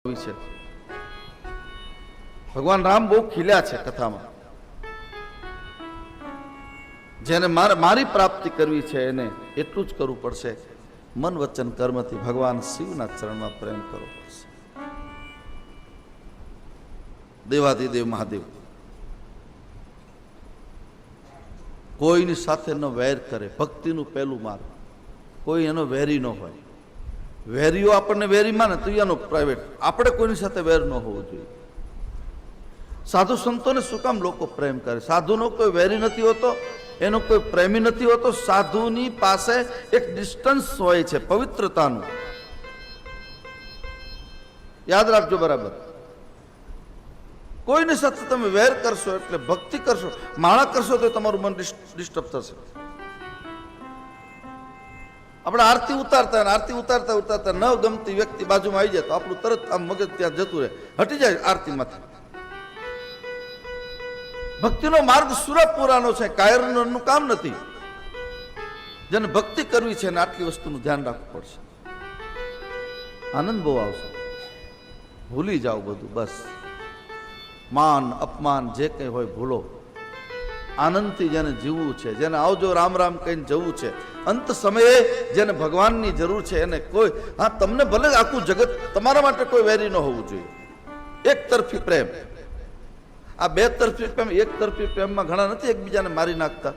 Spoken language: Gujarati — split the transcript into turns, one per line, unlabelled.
છે ભગવાન રામ બહુ ખીલ્યા છે કથામાં. જેને મારી પ્રાપ્તિ કરવી છે એને એટલું જ કરવું પડશે, મન વચન કર્મથી ભગવાન શિવના ચરણમાં પ્રેમ કરવો પડશે. દેવાધિદેવ મહાદેવ કોઈની સાથે ન વેર કરે, ભક્તિનું પહેલું માર્ગ. કોઈ એનો વેરી ન હોય. વેરીઓ આપણને વેરી માને તો એનો પ્રાઇવેટ. આપણે કોઈની સાથે વેર ન હોવું જોઈએ. સાધુ સંતોને શું કામ લોકો પ્રેમ કરે? સાધુનો કોઈ વેરી નથી હોતો, એનો કોઈ પ્રેમી નથી હોતો. સાધુની પાસે એક ડિસ્ટન્સ હોય છે પવિત્રતાનું. યાદ રાખજો બરાબર. કોઈની સાથે તમે વેર કરશો એટલે ભક્તિ કરશો, માળા કરશો તો તમારું મન ડિસ્ટર્બ થશે. આપણે આરતી ઉતારતા ઉતારતા ન ગમતી વ્યક્તિ બાજુમાં આવી જાય તો આપણું તરત આમ મગજ ત્યાં જતું રહે, હટી જાય આરતીમાંથી. ભક્તિનો માર્ગ સુરપુરાનો છે, કાયરનું કામ નથી. જેને ભક્તિ કરવી છે એને આટલી વસ્તુનું ધ્યાન રાખવું પડશે. આનંદ બહુ આવશે. ભૂલી જાઓ બધું, બસ માન અપમાન જે કંઈ હોય ભૂલો. આનંદથી જેને જીવવું છે, જેને આવજો રામ રામ કહીને જવું છે, અંત સમયે જેને ભગવાનની જરૂર છે એને કોઈ, હા તમને ભલે આખું જગત, તમારા માટે કોઈ વેરી ન હોવું જોઈએ. એક તરફી પ્રેમ. આ બે તરફી પ્રેમ, એક તરફી પ્રેમમાં ઘણા નથી એકબીજાને મારી નાખતા.